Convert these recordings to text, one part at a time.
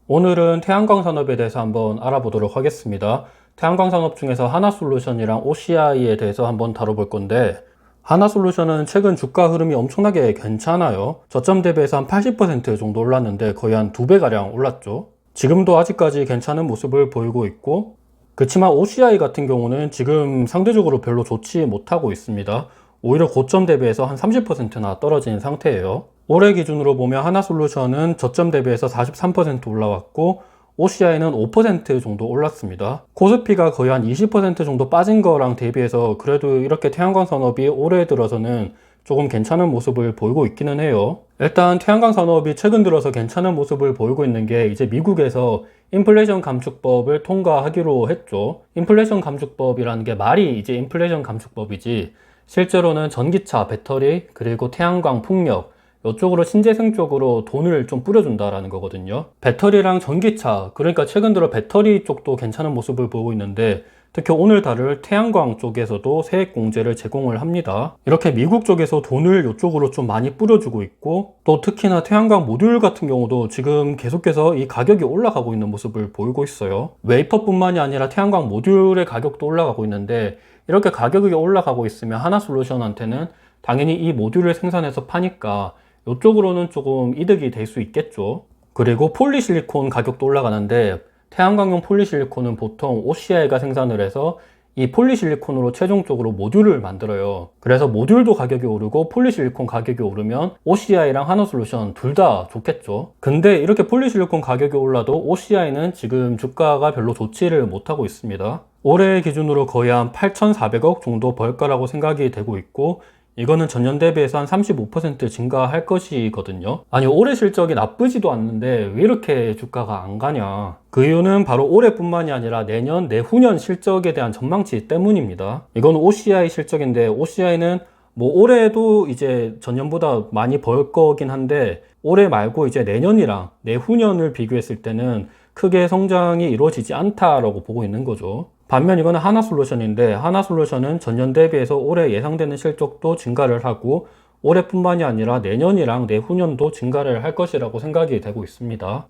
오늘은 태양광 산업에 대해서 한번 알아보도록 하겠습니다. 태양광 산업 중에서 하나솔루션이랑 OCI에 대해서 한번 다뤄볼 건데, 하나솔루션은 최근 주가 흐름이 엄청나게 괜찮아요. 저점 대비해서 한 80% 정도 올랐는데 거의 한 2배가량 올랐죠. 지금도 아직까지 괜찮은 모습을 보이고 있고, 그렇지만 OCI 같은 경우는 지금 상대적으로 별로 좋지 못하고 있습니다. 오히려 고점 대비해서 한 30%나 떨어진 상태예요. 올해 기준으로 보면 하나솔루션은 저점 대비해서 43% 올라왔고, OCI는 5% 정도 올랐습니다. 코스피가 거의 한 20% 정도 빠진 거랑 대비해서 그래도 이렇게 태양광 산업이 올해 들어서는 조금 괜찮은 모습을 보이고 있기는 해요. 일단 태양광 산업이 최근 들어서 괜찮은 모습을 보이고 있는 게 이제 미국에서 인플레이션 감축법을 통과하기로 했죠. 인플레이션 감축법이라는 게 말이 이제 인플레이션 감축법이지, 실제로는 전기차, 배터리, 그리고 태양광, 풍력 이쪽으로 신재생 쪽으로 돈을 좀 뿌려준다라는 거거든요. 배터리랑 전기차, 그러니까 최근 들어 배터리 쪽도 괜찮은 모습을 보이고 있는데, 특히 오늘 다룰 태양광 쪽에서도 세액 공제를 제공을 합니다. 이렇게 미국 쪽에서 돈을 이쪽으로 좀 많이 뿌려주고 있고, 또 특히나 태양광 모듈 같은 경우도 지금 계속해서 이 가격이 올라가고 있는 모습을 보이고 있어요. 웨이퍼뿐만이 아니라 태양광 모듈의 가격도 올라가고 있는데, 이렇게 가격이 올라가고 있으면 하나솔루션한테는 당연히 이 모듈을 생산해서 파니까 이쪽으로는 조금 이득이 될 수 있겠죠. 그리고 폴리실리콘 가격도 올라가는데, 태양광용 폴리실리콘은 보통 OCI가 생산을 해서 이 폴리실리콘으로 최종적으로 모듈을 만들어요. 그래서 모듈도 가격이 오르고 폴리실리콘 가격이 오르면 OCI랑 하나솔루션 둘 다 좋겠죠. 근데 이렇게 폴리실리콘 가격이 올라도 OCI는 지금 주가가 별로 좋지를 못하고 있습니다. 올해 기준으로 거의 한 8,400억 정도 벌 거라고 생각이 되고 있고, 이거는 전년 대비해서 한 35% 증가할 것이거든요. 아니, 올해 실적이 나쁘지도 않는데 왜 이렇게 주가가 안 가냐? 그 이유는 바로 올해뿐만이 아니라 내년, 내후년 실적에 대한 전망치 때문입니다. 이건 OCI 실적인데, OCI는 뭐 올해도 이제 전년보다 많이 벌 거긴 한데, 올해 말고 이제 내년이랑 내후년을 비교했을 때는 크게 성장이 이루어지지 않다라고 보고 있는 거죠. 반면 이거는 하나솔루션인데, 하나솔루션은 전년 대비해서 올해 예상되는 실적도 증가를 하고, 올해뿐만이 아니라 내년이랑 내후년도 증가를 할 것이라고 생각이 되고 있습니다.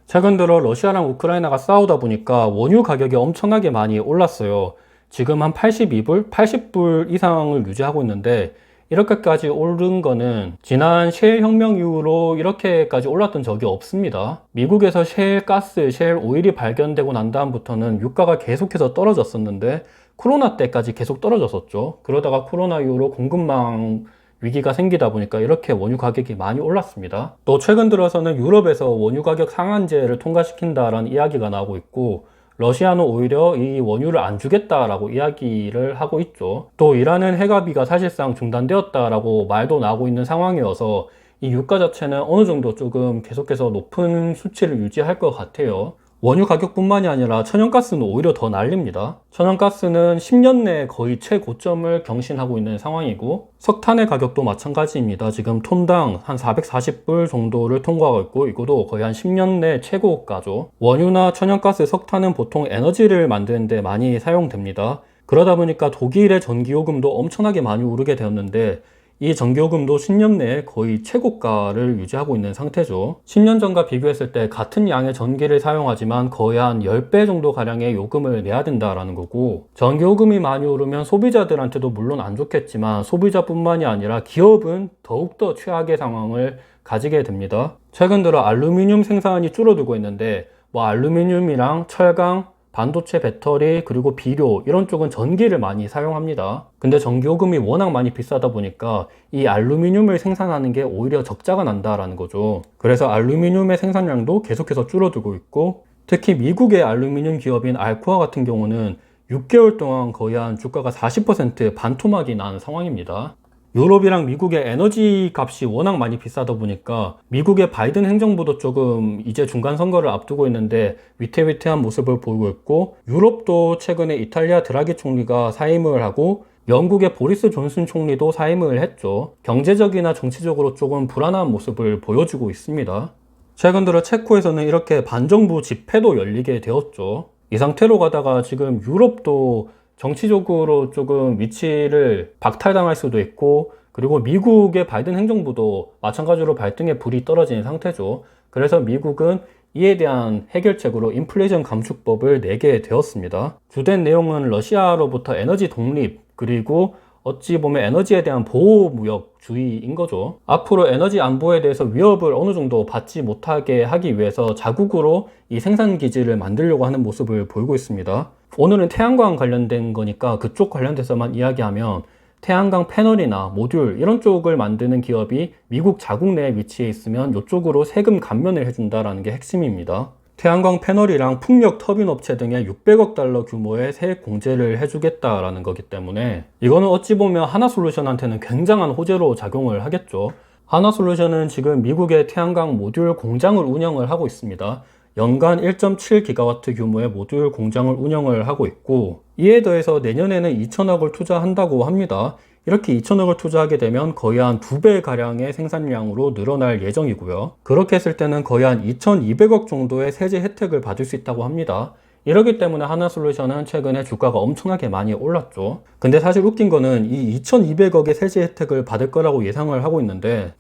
최근 들어 러시아랑 우크라이나가 싸우다 보니까 원유 가격이 엄청나게 많이 올랐어요. 지금 한 82불, 80불 이상을 유지하고 있는데, 이렇게까지 오른 거는 지난 셰일 혁명 이후로 이렇게까지 올랐던 적이 없습니다. 미국에서 셰일 가스, 셰일 오일이 발견되고 난 다음부터는 유가가 계속해서 떨어졌었는데, 코로나 때까지 계속 떨어졌었죠. 그러다가 코로나 이후로 공급망 위기가 생기다 보니까 이렇게 원유 가격이 많이 올랐습니다. 또 최근 들어서는 유럽에서 원유 가격 상한제를 통과시킨다라는 이야기가 나오고 있고, 러시아는 오히려 이 원유를 안 주겠다라고 이야기를 하고 있죠. 또 이란은 해가비가 사실상 중단되었다라고 말도 나오고 있는 상황이어서 이 유가 자체는 어느 정도 조금 계속해서 높은 수치를 유지할 것 같아요. 원유 가격뿐만이 아니라 천연가스는 오히려 더 날립니다. 천연가스는 10년 내에 거의 최고점을 경신하고 있는 상황이고, 석탄의 가격도 마찬가지입니다. 지금 톤당 한 440불 정도를 통과하고 있고, 이것도 거의 한 10년 내 최고가죠. 원유나 천연가스, 석탄은 보통 에너지를 만드는 데 많이 사용됩니다. 그러다 보니까 독일의 전기요금도 엄청나게 많이 오르게 되었는데, 이 전기요금도 10년 내에 거의 최고가를 유지하고 있는 상태죠. 10년 전과 비교했을 때 같은 양의 전기를 사용하지만 거의 한 10배 정도 가량의 요금을 내야 된다라는 거고, 전기요금이 많이 오르면 소비자들한테도 물론 안 좋겠지만 소비자뿐만이 아니라 기업은 더욱더 최악의 상황을 가지게 됩니다. 최근 들어 알루미늄 생산이 줄어들고 있는데, 뭐 알루미늄이랑 철강, 반도체 배터리, 그리고 비료, 이런 쪽은 전기를 많이 사용합니다. 근데 전기요금이 워낙 많이 비싸다 보니까 이 알루미늄을 생산하는 게 오히려 적자가 난다라는 거죠. 그래서 알루미늄의 생산량도 계속해서 줄어들고 있고, 특히 미국의 알루미늄 기업인 알코아 같은 경우는 6개월 동안 거의 한 주가가 40% 반토막이 난 상황입니다. 유럽이랑 미국의 에너지 값이 워낙 많이 비싸다 보니까 미국의 바이든 행정부도 조금 이제 중간 선거를 앞두고 있는데 위태위태한 모습을 보이고 있고, 유럽도 최근에 이탈리아 드라기 총리가 사임을 하고 영국의 보리스 존슨 총리도 사임을 했죠. 경제적이나 정치적으로 조금 불안한 모습을 보여주고 있습니다. 최근 들어 체코에서는 이렇게 반정부 집회도 열리게 되었죠. 이 상태로 가다가 지금 유럽도 정치적으로 조금 위치를 박탈당할 수도 있고, 그리고 미국의 바이든 행정부도 마찬가지로 발등에 불이 떨어진 상태죠. 그래서 미국은 이에 대한 해결책으로 인플레이션 감축법을 내게 되었습니다. 주된 내용은 러시아로부터 에너지 독립, 그리고 어찌 보면 에너지에 대한 보호무역주의인 거죠. 앞으로 에너지 안보에 대해서 위협을 어느 정도 받지 못하게 하기 위해서 자국으로 이 생산기지를 만들려고 하는 모습을 보이고 있습니다. 오늘은 태양광 관련된 거니까 그쪽 관련돼서만 이야기하면, 태양광 패널이나 모듈 이런 쪽을 만드는 기업이 미국 자국 내에 위치해 있으면 이쪽으로 세금 감면을 해준다라는 게 핵심입니다. 태양광 패널이랑 풍력 터빈 업체 등에 600억 달러 규모의 세액 공제를 해주겠다라는 거기 때문에 이거는 어찌 보면 하나솔루션한테는 굉장한 호재로 작용을 하겠죠. 하나솔루션은 지금 미국의 태양광 모듈 공장을 운영을 하고 있습니다. 연간 1.7기가와트 규모의 모듈 공장을 운영을 하고 있고, 이에 더해서 내년에는 2천억을 투자한다고 합니다. 이렇게 2천억을 투자하게 되면 거의 한 2배 가량의 생산량으로 늘어날 예정이고요. 그렇게 했을 때는 거의 한 2,200억 정도의 세제 혜택을 받을 수 있다고 합니다. 이러기 때문에 하나솔루션은 최근에 주가가 엄청나게 많이 올랐죠. 근데 사실 웃긴 거는 이 2,200억의 세제 혜택을 받을 거라고 예상을 하고 있는데,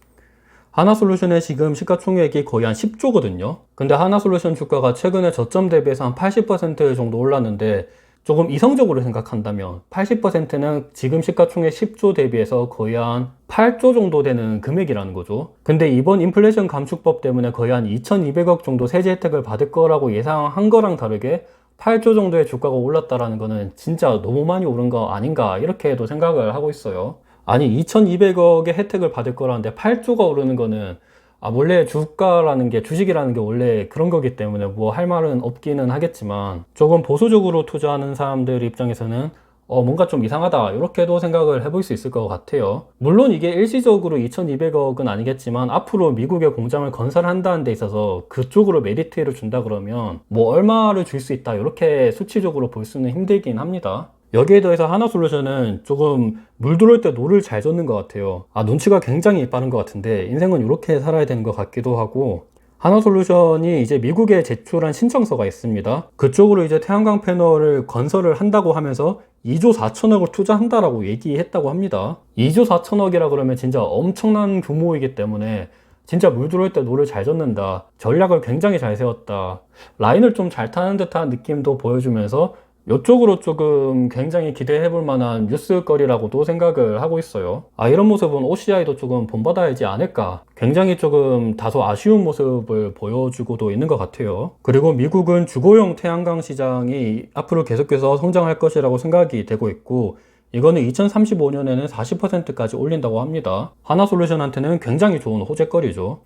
하나솔루션의 지금 시가총액이 거의 한 10조거든요. 근데 하나솔루션 주가가 최근에 저점 대비해서 한 80% 정도 올랐는데, 조금 이성적으로 생각한다면 80%는 지금 시가총액 10조 대비해서 거의 한 8조 정도 되는 금액이라는 거죠. 근데 이번 인플레이션 감축법 때문에 거의 한 2,200억 정도 세제 혜택을 받을 거라고 예상한 거랑 다르게 8조 정도의 주가가 올랐다라는 거는 진짜 너무 많이 오른 거 아닌가, 이렇게도 생각을 하고 있어요. 아니, 2,200억의 혜택을 받을 거라는데 8조가 오르는 거는, 원래 주가라는 게, 주식이라는 게 원래 그런 거기 때문에 뭐 할 말은 없기는 하겠지만, 조금 보수적으로 투자하는 사람들 입장에서는 뭔가 좀 이상하다, 이렇게도 생각을 해볼 수 있을 것 같아요. 물론 이게 일시적으로 2,200억은 아니겠지만, 앞으로 미국의 공장을 건설한다는 데 있어서 그쪽으로 메리트를 준다 그러면 뭐 얼마를 줄 수 있다, 이렇게 수치적으로 볼 수는 힘들긴 합니다. 여기에 더해서 하나솔루션은 조금 물 들어올 때 노를 잘 젓는 것 같아요. 눈치가 굉장히 빠른 것 같은데, 인생은 이렇게 살아야 되는 것 같기도 하고, 하나솔루션이 이제 미국에 제출한 신청서가 있습니다. 그쪽으로 이제 태양광 패널을 건설을 한다고 하면서 2조 4천억을 투자한다라고 얘기했다고 합니다. 2조 4천억이라 그러면 진짜 엄청난 규모이기 때문에 진짜 물 들어올 때 노를 잘 젓는다, 전략을 굉장히 잘 세웠다, 라인을 좀 잘 타는 듯한 느낌도 보여주면서 이쪽으로 조금 굉장히 기대해볼 만한 뉴스거리라고도 생각을 하고 있어요. 이런 모습은 OCI도 조금 본받아야지 않을까, 굉장히 조금 다소 아쉬운 모습을 보여주고도 있는 것 같아요. 그리고 미국은 주거용 태양광 시장이 앞으로 계속해서 성장할 것이라고 생각이 되고 있고, 이거는 2035년에는 40%까지 올린다고 합니다. 하나솔루션한테는 굉장히 좋은 호재거리죠.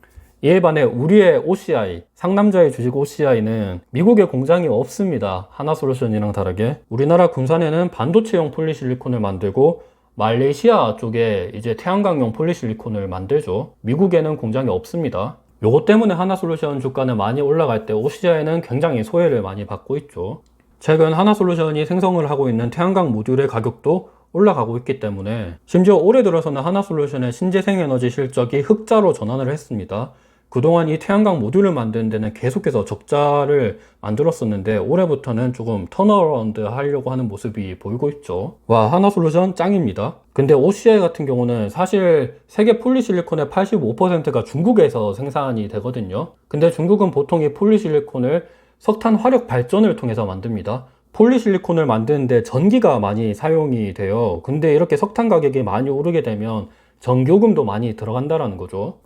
이에 반해 우리의 OCI, 상남자의 주식 OCI는 미국에 공장이 없습니다. 하나솔루션이랑 다르게. 우리나라 군산에는 반도체용 폴리실리콘을 만들고, 말레이시아 쪽에 이제 태양광용 폴리실리콘을 만들죠. 미국에는 공장이 없습니다. 요것 때문에 하나솔루션 주가는 많이 올라갈 때 OCI는 굉장히 소외를 많이 받고 있죠. 최근 하나솔루션이 생성을 하고 있는 태양광 모듈의 가격도 올라가고 있기 때문에, 심지어 올해 들어서는 하나솔루션의 신재생에너지 실적이 흑자로 전환을 했습니다. 그동안 이 태양광 모듈을 만드는 데는 계속해서 적자를 만들었었는데, 올해부터는 조금 턴어라운드 하려고 하는 모습이 보이고 있죠. 와, 하나솔루션 짱입니다. 근데 OCI 같은 경우는 사실 세계 폴리실리콘의 85%가 중국에서 생산이 되거든요. 근데 중국은 보통 이 폴리실리콘을 석탄 화력 발전을 통해서 만듭니다. 폴리실리콘을 만드는데 전기가 많이 사용이 돼요. 근데 이렇게 석탄 가격이 많이 오르게 되면 전기요금도 많이 들어간다라는 거죠.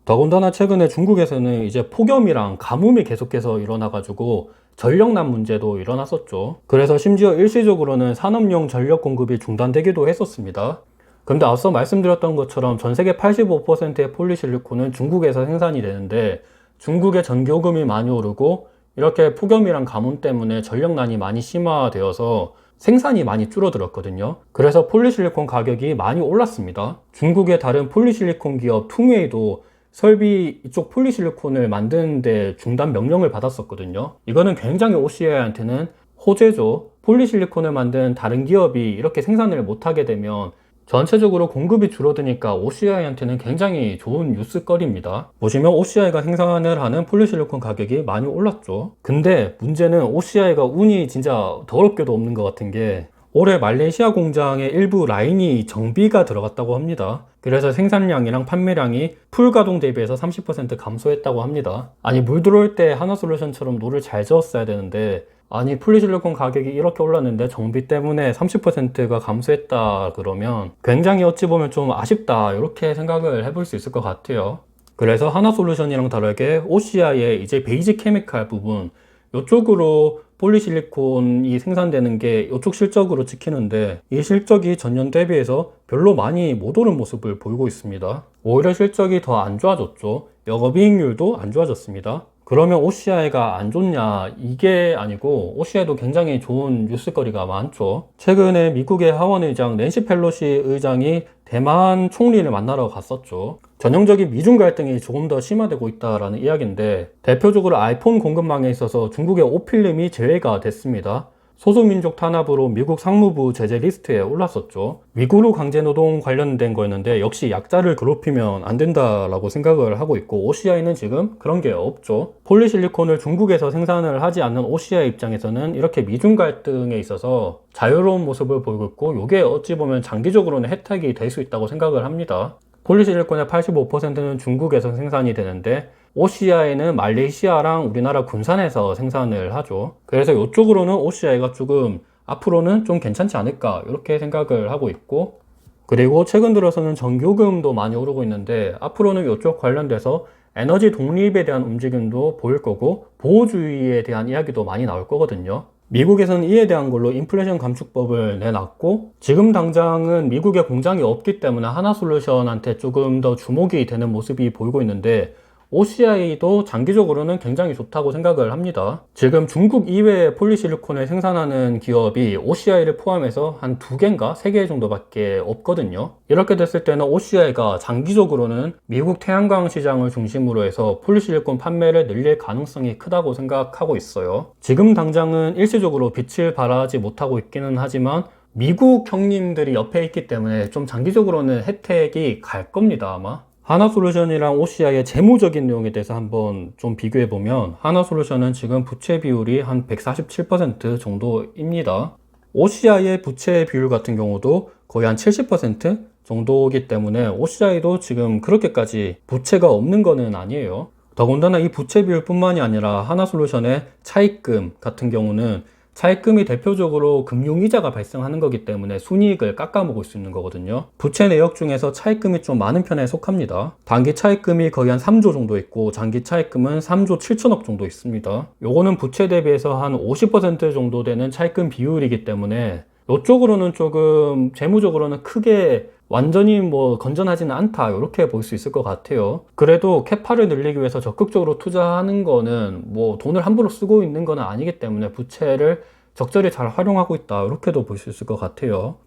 더군다나 최근에 중국에서는 이제 폭염이랑 가뭄이 계속해서 일어나가지고 전력난 문제도 일어났었죠. 그래서 심지어 일시적으로는 산업용 전력 공급이 중단되기도 했었습니다. 근데 앞서 말씀드렸던 것처럼 전 세계 85%의 폴리실리콘은 중국에서 생산이 되는데, 중국의 전기요금이 많이 오르고 이렇게 폭염이랑 가뭄 때문에 전력난이 많이 심화되어서 생산이 많이 줄어들었거든요. 그래서 폴리실리콘 가격이 많이 올랐습니다. 중국의 다른 폴리실리콘 기업 퉁웨이도 설비 이쪽 폴리실리콘을 만드는데 중단 명령을 받았었거든요. 이거는 굉장히 OCI한테는 호재죠. 폴리실리콘을 만든 다른 기업이 이렇게 생산을 못하게 되면 전체적으로 공급이 줄어드니까 OCI한테는 굉장히 좋은 뉴스거리입니다. 보시면 OCI가 생산을 하는 폴리실리콘 가격이 많이 올랐죠. 근데 문제는 OCI가 운이 진짜 더럽게도 없는 것 같은 게, 올해 말레이시아 공장의 일부 라인이 정비가 들어갔다고 합니다. 그래서 생산량이랑 판매량이 풀 가동 대비해서 30% 감소했다고 합니다. 아니, 물 들어올 때 하나솔루션처럼 노를 잘 저었어야 되는데, 아니, 폴리실리콘 가격이 이렇게 올랐는데 정비 때문에 30%가 감소했다 그러면 굉장히 어찌 보면 좀 아쉽다, 이렇게 생각을 해볼 수 있을 것 같아요. 그래서 하나솔루션이랑 다르게 OCI의 이제 베이직 케미칼 부분, 이쪽으로 폴리실리콘이 생산되는 게 이쪽 실적으로 찍히는데, 이 실적이 전년 대비해서 별로 많이 못 오른 모습을 보이고 있습니다. 오히려 실적이 더 안 좋아졌죠. 영업이익률도 안 좋아졌습니다. 그러면 OCI가 안 좋냐? 이게 아니고 OCI도 굉장히 좋은 뉴스거리가 많죠. 최근에 미국의 하원 의장 낸시 펠로시 의장이 대만 총리를 만나러 갔었죠. 전형적인 미중 갈등이 조금 더 심화되고 있다라는 이야기인데, 대표적으로 아이폰 공급망에 있어서 중국의 오필름이 제외가 됐습니다. 소수민족 탄압으로 미국 상무부 제재 리스트에 올랐었죠. 위구르 강제노동 관련된 거였는데 역시 약자를 괴롭히면 안 된다라고 생각을 하고 있고, OCI는 지금 그런 게 없죠. 폴리실리콘을 중국에서 생산을 하지 않는 OCI 입장에서는 이렇게 미중 갈등에 있어서 자유로운 모습을 보이고 있고, 이게 어찌 보면 장기적으로는 혜택이 될 수 있다고 생각을 합니다. 폴리실리콘의 85%는 중국에서 생산이 되는데, OCI는 말레이시아랑 우리나라 군산에서 생산을 하죠. 그래서 이쪽으로는 OCI가 조금 앞으로는 좀 괜찮지 않을까, 이렇게 생각을 하고 있고, 그리고 최근 들어서는 전기요금도 많이 오르고 있는데, 앞으로는 이쪽 관련돼서 에너지 독립에 대한 움직임도 보일 거고, 보호주의에 대한 이야기도 많이 나올 거거든요. 미국에서는 이에 대한 걸로 인플레이션 감축법을 내놨고, 지금 당장은 미국에 공장이 없기 때문에 하나솔루션한테 조금 더 주목이 되는 모습이 보이고 있는데, OCI도 장기적으로는 굉장히 좋다고 생각을 합니다. 지금 중국 이외의 폴리실리콘을 생산하는 기업이 OCI를 포함해서 한 2개인가 3개 정도밖에 없거든요. 이렇게 됐을 때는 OCI가 장기적으로는 미국 태양광 시장을 중심으로 해서 폴리실리콘 판매를 늘릴 가능성이 크다고 생각하고 있어요. 지금 당장은 일시적으로 빛을 발하지 못하고 있기는 하지만 미국 형님들이 옆에 있기 때문에 좀 장기적으로는 혜택이 갈 겁니다, 아마. 하나솔루션이랑 OCI의 재무적인 내용에 대해서 한번 좀 비교해보면, 하나솔루션은 지금 부채 비율이 한 147% 정도입니다. OCI의 부채 비율 같은 경우도 거의 한 70% 정도이기 때문에 OCI도 지금 그렇게까지 부채가 없는 거는 아니에요. 더군다나 이 부채 비율 뿐만이 아니라 하나솔루션의 차입금 같은 경우는, 차입금이 대표적으로 금융이자가 발생하는 거기 때문에 순이익을 깎아먹을 수 있는 거거든요. 부채 내역 중에서 차입금이 좀 많은 편에 속합니다. 단기 차입금이 거의 한 3조 정도 있고, 장기 차입금은 3조 7천억 정도 있습니다. 요거는 부채 대비해서 한 50% 정도 되는 차입금 비율이기 때문에 이쪽으로는 조금 재무적으로는 크게 완전히 건전하지는 않다, 이렇게 볼 수 있을 것 같아요. 그래도 캐파를 늘리기 위해서 적극적으로 투자하는 거는 돈을 함부로 쓰고 있는 건 아니기 때문에 부채를 적절히 잘 활용하고 있다, 이렇게도 볼 수 있을 것 같아요.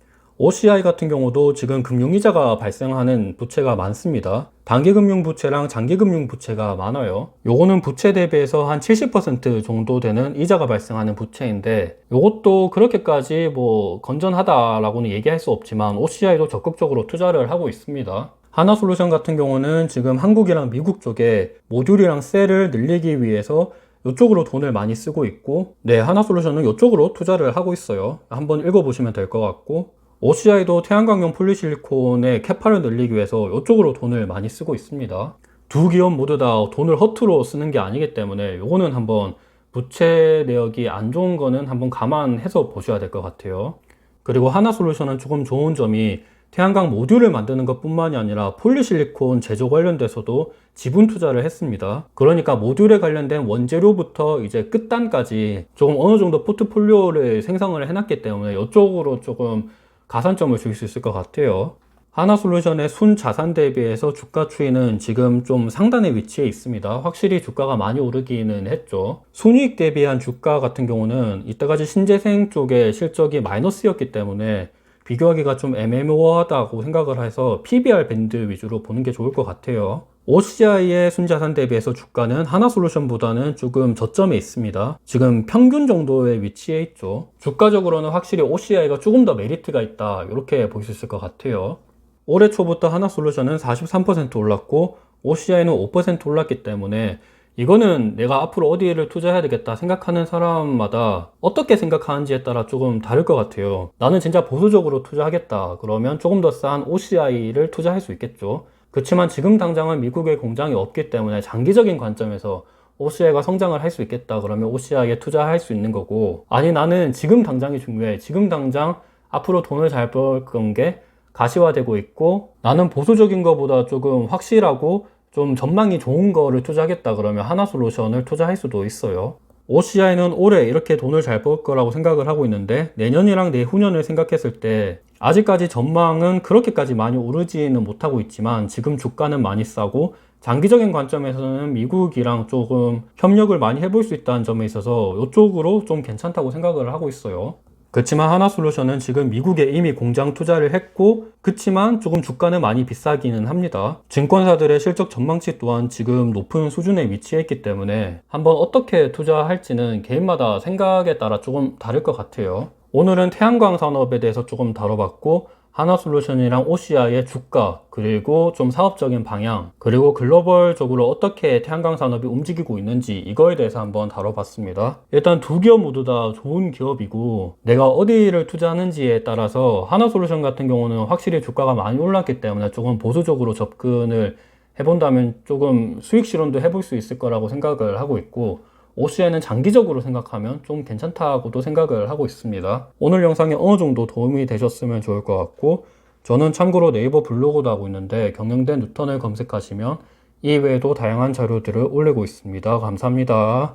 OCI 같은 경우도 지금 금융이자가 발생하는 부채가 많습니다. 단기금융 부채랑 장기금융 부채가 많아요. 요거는 부채 대비해서 한 70% 정도 되는 이자가 발생하는 부채인데, 요것도 그렇게까지 건전하다라고는 얘기할 수 없지만 OCI도 적극적으로 투자를 하고 있습니다. 하나솔루션 같은 경우는 지금 한국이랑 미국 쪽에 모듈이랑 셀을 늘리기 위해서 이쪽으로 돈을 많이 쓰고 있고, 하나솔루션은 이쪽으로 투자를 하고 있어요. 한번 읽어보시면 될 것 같고, OCI도 태양광용 폴리실리콘의 캐파를 늘리기 위해서 이쪽으로 돈을 많이 쓰고 있습니다. 두 기업 모두 다 돈을 허투루 쓰는 게 아니기 때문에 요거는 한번 부채 내역이 안 좋은 거는 한번 감안해서 보셔야 될 것 같아요. 그리고 하나솔루션은 조금 좋은 점이, 태양광 모듈을 만드는 것 뿐만이 아니라 폴리실리콘 제조 관련돼서도 지분 투자를 했습니다. 그러니까 모듈에 관련된 원재료부터 이제 끝단까지 조금 어느 정도 포트폴리오를 생성을 해놨기 때문에 이쪽으로 조금 가산점을 줄 수 있을 것 같아요. 하나솔루션의 순자산 대비해서 주가 추이는 지금 좀 상단의 위치에 있습니다. 확실히 주가가 많이 오르기는 했죠. 순이익 대비한 주가 같은 경우는 이때까지 신재생 쪽에 실적이 마이너스였기 때문에 비교하기가 좀 애매모호하다고 생각을 해서 PBR 밴드 위주로 보는 게 좋을 것 같아요. OCI의 순자산 대비해서 주가는 하나솔루션보다는 조금 저점에 있습니다. 지금 평균 정도의 위치에 있죠. 주가적으로는 확실히 OCI가 조금 더 메리트가 있다, 이렇게 볼 수 있을 것 같아요. 올해 초부터 하나솔루션은 43% 올랐고 OCI는 5% 올랐기 때문에 이거는 내가 앞으로 어디를 투자해야 되겠다 생각하는 사람마다 어떻게 생각하는지에 따라 조금 다를 것 같아요. 나는 진짜 보수적으로 투자하겠다. 그러면 조금 더 싼 OCI를 투자할 수 있겠죠. 그렇지만 지금 당장은 미국에 공장이 없기 때문에 장기적인 관점에서 OCI가 성장을 할 수 있겠다. 그러면 OCI에 투자할 수 있는 거고, 아니 나는 지금 당장이 중요해. 지금 당장 앞으로 돈을 잘 벌 건 게 가시화되고 있고, 나는 보수적인 것보다 조금 확실하고 좀 전망이 좋은 거를 투자하겠다. 그러면 하나솔루션을 투자할 수도 있어요. OCI는 올해 이렇게 돈을 잘 벌 거라고 생각을 하고 있는데, 내년이랑 내후년을 생각했을 때 아직까지 전망은 그렇게까지 많이 오르지는 못하고 있지만 지금 주가는 많이 싸고, 장기적인 관점에서는 미국이랑 조금 협력을 많이 해볼 수 있다는 점에 있어서 이쪽으로 좀 괜찮다고 생각을 하고 있어요. 그렇지만 하나솔루션은 지금 미국에 이미 공장 투자를 했고, 그렇지만 조금 주가는 많이 비싸기는 합니다. 증권사들의 실적 전망치 또한 지금 높은 수준에 위치해 있기 때문에 한번 어떻게 투자할지는 개인마다 생각에 따라 조금 다를 것 같아요. 오늘은 태양광 산업에 대해서 조금 다뤄봤고, 하나솔루션이랑 OCI의 주가, 그리고 좀 사업적인 방향, 그리고 글로벌적으로 어떻게 태양광 산업이 움직이고 있는지 이거에 대해서 한번 다뤄봤습니다. 일단 두 기업 모두 다 좋은 기업이고, 내가 어디를 투자하는지에 따라서 하나솔루션 같은 경우는 확실히 주가가 많이 올랐기 때문에 조금 보수적으로 접근을 해본다면 조금 수익 실현도 해볼 수 있을 거라고 생각을 하고 있고, OCI는 장기적으로 생각하면 좀 괜찮다고도 생각을 하고 있습니다. 오늘 영상이 어느 정도 도움이 되셨으면 좋을 것 같고, 저는 참고로 네이버 블로그도 하고 있는데 경영대 뉴턴을 검색하시면 이외에도 다양한 자료들을 올리고 있습니다. 감사합니다.